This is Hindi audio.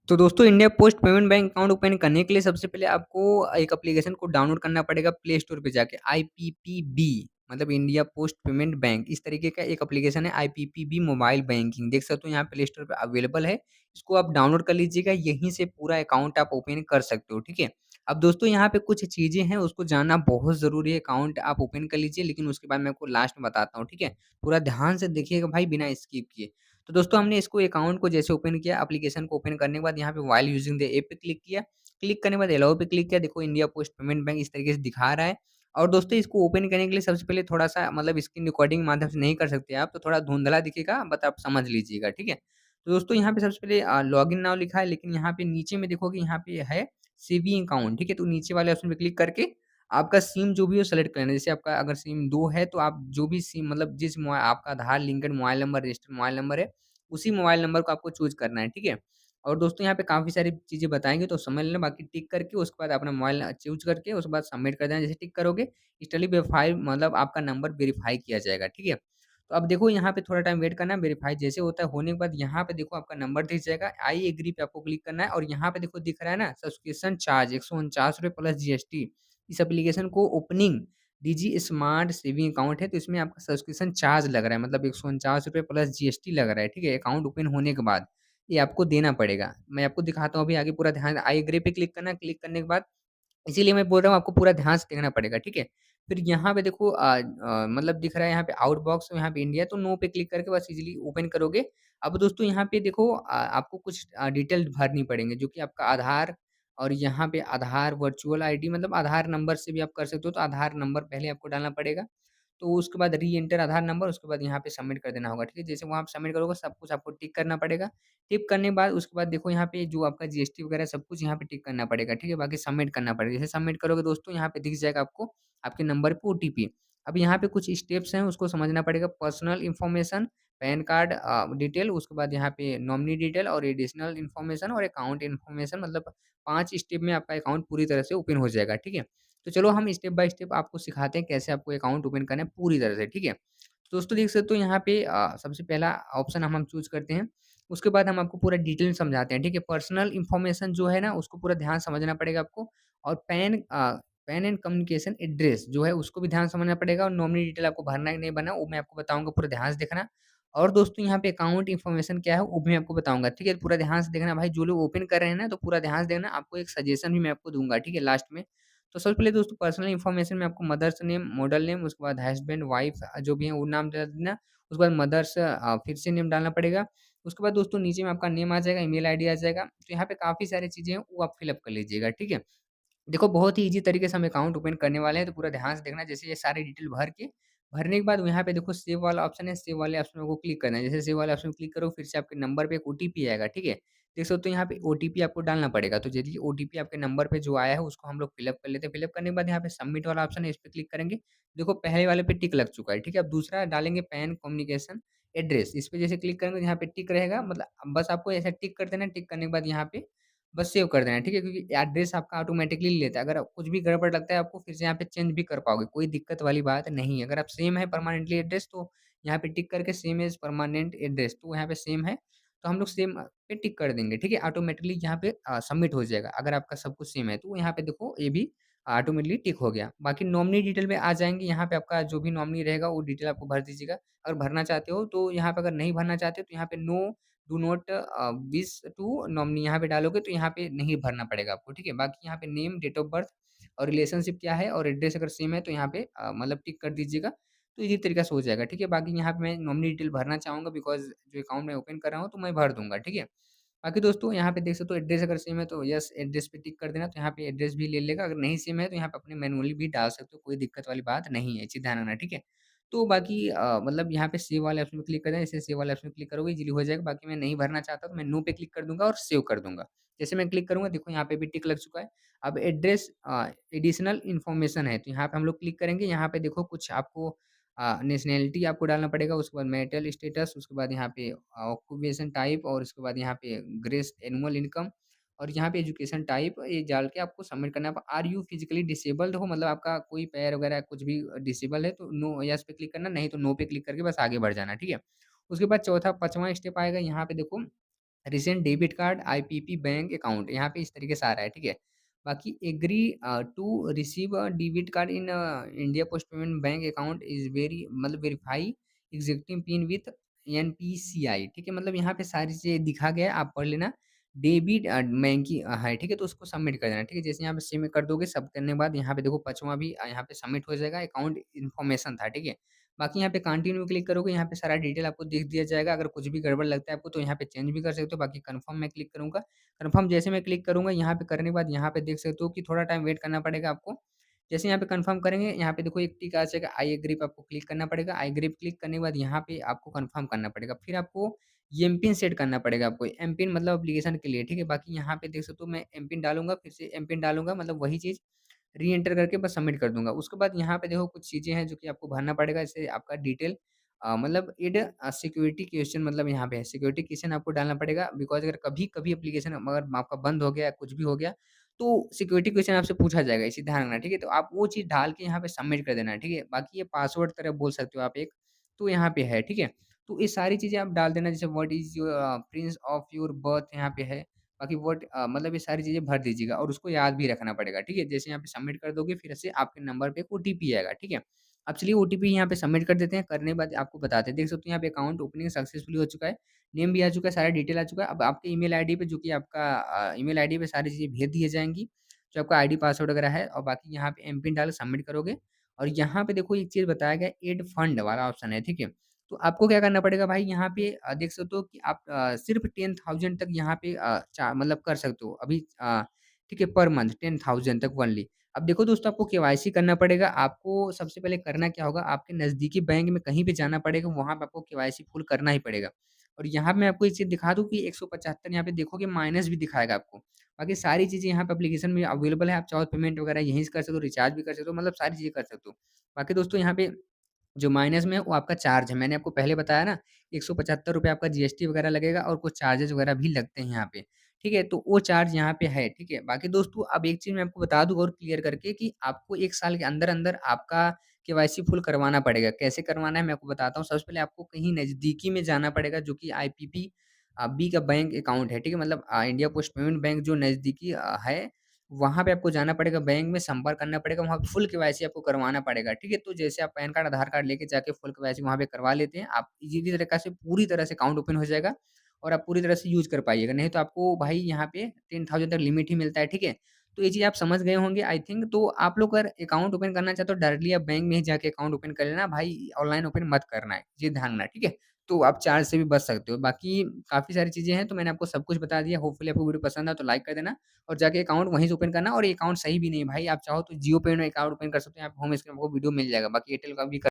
तो दोस्तों India post payment bank account open करने के लिए सबसे पहले आपको एक एप्लीकेशन को डाउनलोड करना पड़ेगा प्ले स्टोर पे जाके आईपीपीबी मतलब इंडिया पोस्ट पेमेंट बैंक इस तरीके का एक एप्लीकेशन है आईपीपीबी मोबाइल बैंकिंग देख सकते हो यहाँ प्ले स्टोर पे अवेलेबल है। इसको आप डाउनलोड कर लीजिएगा यहीं से पूरा अकाउंट आप ओपन कर सकते हो ठीक है। अब दोस्तों यहाँ पे कुछ चीज़ें हैं उसको जानना बहुत ज़रूरी है अकाउंट आप ओपन कर लीजिए लेकिन उसके बाद मैं आपको लास्ट में बताता हूँ ठीक है। पूरा ध्यान से देखिएगा भाई बिना स्किप किए। तो दोस्तों हमने इसको अकाउंट को जैसे ओपन किया एप्लीकेशन को ओपन करने के बाद यहाँ पे व्हाइल यूजिंग द ऐप पे क्लिक किया। क्लिक करने के बाद अलाउ पे क्लिक किया देखो इंडिया पोस्ट पेमेंट बैंक इस तरीके से दिखा रहा है। और दोस्तों इसको ओपन करने के लिए सबसे पहले थोड़ा-सा मतलब स्क्रीन रिकॉर्डिंग माध्यम से नहीं कर सकते आप तो थोड़ा धुंधला दिखेगा बट आप समझ लीजिएगा, ठीक है? तो दोस्तों यहाँ पे सबसे पहले लॉगिन नाउ लिखा है लेकिन यहाँ पे नीचे में देखोगे यहाँ पे है सेविंग अकाउंट, ठीक है? तो नीचे वाले ऑप्शन पे क्लिक करके आपका सिम जो भी हो सेलेक्ट कर लेना। जैसे आपका अगर सिम 2 है तो आप जो भी सिम मतलब जिस आपका Aadhaar linked mobile number registered mobile number है उसी मोबाइल नंबर को आपको चूज़ करना है, ठीक है? और दोस्तों यहाँ पे काफ़ी सारी चीज़ें बताएँगे तो समझ लेना बाकी टिक करके उसके बाद अपना मोबाइल चूज़ करके उसके बाद सबमिट कर देना। जैसे टिक करोगे इंस्टेंटली वेरीफाई मतलब आपका नंबर वेरीफाई किया जाएगा, ठीक है? तो अब देखो यहाँ पे थोड़ा टाइम वेट करना है, वेरीफाई जैसे होता है होने के बाद यहाँ पे देखो आपका नंबर दिख जाएगा, आई एग्री पे आपको क्लिक करना है और यहाँ पे देखो दिख रहा है ना सब्सक्रिप्शन चार्ज ₹149 प्लस जीएसटी। इस एप्लीकेशन को ओपनिंग डिजी स्मार्ट सेविंग अकाउंट है तो इसमें आपका सब्सक्रिप्शन चार्ज लग रहा है मतलब ₹149 प्लस जीएसटी लग रहा है, ठीक है? अकाउंट ओपन होने के बाद ये आपको देना पड़ेगा। मैं आपको दिखाता हूँ अभी आगे पूरा ध्यान आई एग्री पे क्लिक करना है, क्लिक करने के बाद इसीलिए मैं बोल रहा हूँ आपको पूरा ध्यान से देखना पड़ेगा, ठीक है? फिर यहाँ पे देखो मतलब दिख रहा है यहाँ पे आउटबॉक्स यहाँ पे इंडिया तो नो पे क्लिक करके बस इज़िली ओपन करोगे। अब दोस्तों यहाँ पे देखो आपको कुछ डिटेल भरनी पड़ेंगे जो कि आपका आधार और यहाँ पे आधार वर्चुअल आईडी मतलब आधार नंबर से भी आप कर सकते हो, तो आधार नंबर पहले आपको डालना पड़ेगा। तो उसके बाद री एंटर आधार नंबर उसके बाद यहाँ पे सबमिट कर देना होगा, ठीक है? जैसे वहाँ आप सबमिट करोगे सब कुछ आपको टिक करना पड़ेगा। टिक करने के बाद उसके बाद देखो यहाँ पे जो आपका जीएसटी वगैरह सब कुछ यहाँ पे टिक करना पड़ेगा, ठीक है? बाकी सबमिट करना पड़ेगा। जैसे सबमिट करोगे दोस्तों यहाँ पे दिख जाएगा आपको, आपके नंबर पे ओटीपी। अब यहाँ पे कुछ स्टेप्स हैं उसको समझना पड़ेगा। Personal information, pan card detail उसके बाद यहाँ पे नॉमिनी डिटेल और एडिशनल इन्फॉर्मेशन और अकाउंट इन्फॉर्मेशन मतलब 5 स्टेप में आपका अकाउंट पूरी तरह से ओपन हो जाएगा, ठीक है? तो चलो हम स्टेप बाय स्टेप आपको सिखाते हैं कैसे आपको अकाउंट ओपन करना है पूरी तरह से, ठीक है? तो दोस्तों देख सकते हो यहाँ पे सबसे पहला ऑप्शन हम चूज़ करते हैं। उसके बाद हम आपको पूरा डिटेल में समझाते हैं, ठीक है? पर्सनल इन्फॉर्मेशन जो है ना उसको पूरा ध्यान समझना पड़ेगा आपको और पैन एंड कम्युनिकेशन एड्रेस जो है उसको भी ध्यान समझना पड़ेगा और नॉमिनी डिटेल आपको भरना है कि नहीं भरना वो मैं आपको बताऊँगा पूरा ध्यान से देखना। और दोस्तों यहाँ पे अकाउंट इन्फॉर्मेशन क्या है वो भी मैं आपको बताऊँगा, ठीक है? पूरा ध्यान से देखना भाई जो लोग ओपन कर रहे हैं ना तो पूरा ध्यान से देखना आपको एक सजेशन भी मैं आपको दूँगा, ठीक है? लास्ट में। तो सबसे पहले दोस्तों पर्सनल इन्फॉर्मेशन में आपको मदर्स नेम, मॉडल नेम, उसके बाद हस्बैंड, वाइफ जो भी है वो नाम डाल देना। उसके बाद मदर्स फिर से नेम डालना पड़ेगा। उसके बाद दोस्तों नीचे में आपका नेम आ जाएगा, ईमेल आईडी आ जाएगा। तो यहाँ पे काफ़ी सारी चीज़ें हैं वो आप फिल अप कर लीजिएगा, ठीक है? देखो बहुत ही ईज़ी तरीके से हम अकाउंट ओपन करने वाले हैं, तो पूरा ध्यान से देखना। जैसे ये सारी डिटेल भर के, भरने के बाद यहाँ पे देखो सेव वाला ऑप्शन है, सेव वाले ऑप्शन को क्लिक करना है। जैसे सेव वाले ऑप्शन पे क्लिक करो, फिर से आपके नंबर पे एक ओटीपी आएगा, ठीक है? देख सकते हो यहाँ पे ओटीपी आपको डालना पड़ेगा, तो चलिए ओटीपी आपके नंबर पे जो आया है, उसको हम लोग फिल अप कर लेते हैं। फिल अप करने के बाद यहाँ पे सबमिट वाला ऑप्शन है, इस पे क्लिक करेंगे। देखो पहले वाले पे टिक लग चुका है, ठीक है? अब दूसरा डालेंगे पैन कम्युनिकेशन एड्रेस, इस पे जैसे क्लिक करेंगे, तो यहाँ पे टिक रहेगा, मतलब बस आपको ऐसा टिक कर देना है। टिक करने के बाद यहाँ पे बस सेव कर देना है, ठीक है? क्योंकि एड्रेस आपका ऑटोमैटिकली ले लेता है। अगर कुछ भी गड़बड़ लगता है आपको फिर से यहाँ पे चेंज भी कर पाओगे, कोई दिक्कत वाली बात नहीं है। अगर आप सेम है परमानेंटली एड्रेस तो यहाँ पे टिक करके सेम एज़ परमानेंट एड्रेस तो यहाँ पे सेम है, तो हम लोग सेम पे टिक कर देंगे, ठीक है? ऑटोमैटिकली यहाँ पे सबमिट हो जाएगा। अगर आपका सब कुछ सेम है तो यहाँ पे देखो ये भी ऑटोमैटिकली टिक हो गया। बाकी नॉमिनी डिटेल में आ जाएँगे, यहाँ पे आपका जो भी नॉमिनी रहेगा वो डिटेल आपको भर दीजिएगा। अगर भरना चाहते हो तो यहाँ पे अगर नहीं भरना चाहते हो तो यहाँ पे no do not wish to nominee यहाँ पे डालोगे तो यहाँ पे नहीं भरना पड़ेगा आपको, ठीक है? बाकी यहाँ पे नेम, डेट ऑफ बर्थ और रिलेशनशिप क्या है और एड्रेस अगर सेम है तो यहाँ पे मतलब टिक कर दीजिएगा, तो इसी तरीके से हो जाएगा, ठीक है? बाकी यहाँ पे मैं नॉमिनी डिटेल भरना चाहूँगा बिकॉज़ जो अकाउंट मैं ओपन कर रहा हूँ तो मैं भर दूँगा, ठीक है? बाकी दोस्तों यहाँ पे देख सकते हो एड्रेस अगर सेम है तो यस एड्रेस पे टिक कर देना, तो यहाँ पे एड्रेस भी ले लेगा, अगर नहीं सेम है तो यहाँ पे अपने मैनुअली भी डाल सकते हो, कोई दिक्कत वाली बात नहीं है, ये चीज़ ध्यान रखना, ठीक है? तो बाकी मतलब यहाँ पे सेव वाले ऑप्शन पे क्लिक कर दें, जैसे सेव वाले ऑप्शन पे क्लिक करोगे इज़िली हो जाएगा, बाकी मैं नहीं भरना चाहता तो मैं नो पे क्लिक कर दूँगा और सेव कर दूँगा। जैसे मैं क्लिक करूँगा देखो यहाँ पे भी टिक लग चुका है। अब एड्रेस एडिशनल इन्फॉर्मेशन है, तो यहाँ पे हम लोग क्लिक करेंगे, यहाँ पे देखो कुछ आपको नेशनैलिटी आपको डालना पड़ेगा, उसके बाद मैरिटल स्टेटस, उसके बाद यहाँ पे ऑक्यूपेशन टाइप और उसके बाद यहाँ पे ग्रेस एनुअल इनकम और यहाँ पे एजुकेशन टाइप ये डाल के आपको सबमिट करना है। आर यू फिजिकली डिसेबल्ड हो मतलब आपका कोई पैर वगैरह कुछ भी डिसेबल है तो नो यस पे क्लिक करना, नहीं तो नो पे क्लिक करके बस आगे बढ़ जाना, ठीक है? उसके बाद चौथा 5वां स्टेप आएगा यहाँ पे देखो recent debit card, IPP bank account, यहाँ पे इस तरीके से आ रहा है, ठीक है। बाकी agree to receive a debit card in India post payment bank account is very मतलब verify executive PIN with NPCI, ठीक है। मतलब यहाँ पे सारी चीज़ें दिखा गया है, आप पढ़ लेना। डेबिट बैंकिंग है, ठीक है, तो उसको सबमिट कर देना, ठीक है। जैसे यहाँ पे सबमिट कर दोगे, सब करने के बाद यहाँ पे देखो 5वां भी यहाँ पे सबमिट हो जाएगा, अकाउंट इन्फॉर्मेशन था, ठीक है। बाकी यहाँ पे कंटिन्यू क्लिक करोगे, यहाँ पे सारा डिटेल आपको दिख दिया जाएगा। अगर कुछ भी गड़बड़ लगता है आपको तो यहाँ पे चेंज भी कर सकते हो। बाकी कन्फर्म मैं क्लिक करूँगा। कन्फर्म जैसे मैं क्लिक करूँगा, यहाँ पे करने के बाद यहाँ पे देख सकते हो कि थोड़ा टाइम वेट करना पड़ेगा आपको। जैसे यहाँ पे कन्फर्म करेंगे, यहाँ पे देखो एक टिक आ जाएगा, आई एग्री पे आपको क्लिक करना पड़ेगा। आई एग्री पे क्लिक करने के बाद यहाँ पे आपको कन्फर्म करना पड़ेगा। फिर आपको एमपिन सेट करना पड़ेगा आपको। एमपिन मतलब एप्लीकेशन के लिए, ठीक है। बाकी यहाँ पे देख सकते हो मैं एमपिन डालूँगा, फिर से एमपिन डालूँगा, मतलब वही चीज़ री-एंटर करके बस सबमिट कर दूँगा। उसके बाद यहाँ पे देखो कुछ चीज़ें हैं जो कि आपको भरना पड़ेगा, जैसे आपका डिटेल मतलब सिक्योरिटी क्वेश्चन, मतलब यहाँ पे है सिक्योरिटी क्वेश्चन आपको डालना पड़ेगा। बिकॉज़ अगर कभी-कभी एप्लीकेशन अगर आपका बंद हो गया, कुछ भी हो गया, तो सिक्योरिटी क्वेश्चन आपसे पूछा जाएगा, इसे ध्यान रखना, ठीक है? तो आप वो चीज़ डाल के यहाँ पे सबमिट कर देना है, ठीक है? बाकी ये पासवर्ड तरह बोल सकते हो आप एक, तो यहाँ पे है, ठीक है? तो ये सारी चीज़ें आप डाल देना, जैसे what is your Prince of your birth यहाँ पे है। बाकी मतलब ये सारी चीज़ें भर दीजिएगा और उसको याद भी रखना पड़ेगा, ठीक है? जैसे यहाँ पे सबमिट कर दोगे, फिर से आपके नंबर पे एक ओटीपी आएगा, ठीक है? अब चलिए ओटीपी यहाँ पे सबमिट कर देते हैं, करने के बाद आपको बताते हैं। देख सकते हो यहाँ पे अकाउंट ओपनिंग सक्सेसफुली हो चुका है, नेम भी आ चुका है, सारा डिटेल आ चुका है। अब आपके ईमेल आईडी पे, जो कि आपका ईमेल आईडी पे सारी चीज़ें भेज दी जाएँगी, जो आपका आईडी पासवर्ड वगैरह है, और बाकी यहाँ पे एमपिन डाल के सबमिट करोगे। और यहाँ पे देखो एक चीज़ बताया गया है, ऐड फंड वाला ऑप्शन है, ठीक है? तो आपको क्या करना पड़ेगा भाई, यहाँ पे देख सकते हो कि आप सिर्फ़ 10,000 तक यहाँ पे चा मतलब कर सकते हो अभी, ठीक है, पर मंथ 10,000 तक ओनली। अब देखो दोस्तों, आपको केवाईसी करना पड़ेगा। आपको सबसे पहले करना क्या होगा, आपके नज़दीकी बैंक में कहीं भी जाना पड़ेगा, वहाँ पे आपको केवाईसी फुल करना ही पड़ेगा। और यहाँ पे मैं आपको एक चीज़ दिखा दूँ कि 175 यहाँ पे देखोगे माइनस भी दिखाएगा आपको। बाकी सारी चीज़ें यहाँ पे एप्लीकेशन में अवेलेबल है, आप चाहो पेमेंट वगैरह यहीं से कर सकते हो, रिचार्ज भी कर सकते हो, मतलब सारी चीज़ें कर सकते हो। बाकी दोस्तों यहाँ पे जो माइनस में है वो आपका चार्ज है। मैंने आपको पहले बताया ना, ₹175 आपका जीएसटी वगैरह लगेगा और कुछ चार्जेज़ वगैरह भी लगते हैं यहाँ पे, ठीक है? तो वो चार्ज यहाँ पे है, ठीक है? बाकी दोस्तों अब एक चीज़ मैं आपको बता दूँ और क्लियर करके, कि आपको 1 साल के अंदर-अंदर आपका केवाईसी फुल करवाना पड़ेगा। कैसे करवाना है मैं आपको बताता हूँ। सबसे पहले आपको कहीं नज़दीकी में जाना पड़ेगा, जो कि आईपीपी बी का बैंक अकाउंट है, ठीक है? मतलब इंडिया पोस्ट पेमेंट बैंक जो नज़दीकी है, वहाँ पे आपको जाना पड़ेगा, बैंक में संपर्क करना पड़ेगा, वहाँ पे फुल केवाईसी आपको करवाना पड़ेगा, ठीक है? तो जैसे आप पैन कार्ड, आधार कार्ड लेके जाके फुल केवाईसी वहाँ पे करवा लेते हैं, आप ईज़िली तरीक़ा से पूरी तरह से अकाउंट ओपन हो जाएगा और आप पूरी तरह से यूज़ कर पाइएगा। नहीं तो आपको भाई यहाँ पे 10,000 तक लिमिट ही मिलता है, ठीक है? तो ये चीज़ आप समझ गए होंगे आई थिंक। तो आप लोग अगर अकाउंट ओपन करना चाहते हो, डायरेक्टली आप बैंक में ही जाके अकाउंट ओपन कर लेना भाई, ऑनलाइन ओपन मत करना है, ये ध्यान रखना, ठीक है? तो आप चार्ज से भी बच सकते हो। बाकी काफ़ी सारी चीज़ें हैं, तो मैंने आपको सब कुछ बता दिया। होपफुली आपको वीडियो पसंद आया तो लाइक कर देना। और जाके अकाउंट वहीं से ओपन करना, और ये अकाउंट सही भी नहीं है भाई, आप चाहो तो जियो पे में अकाउंट ओपन कर सकते हैं, आप होम स्क्रीन में आपको वीडियो मिल जाएगा, बाकी एयरटेल का भी कर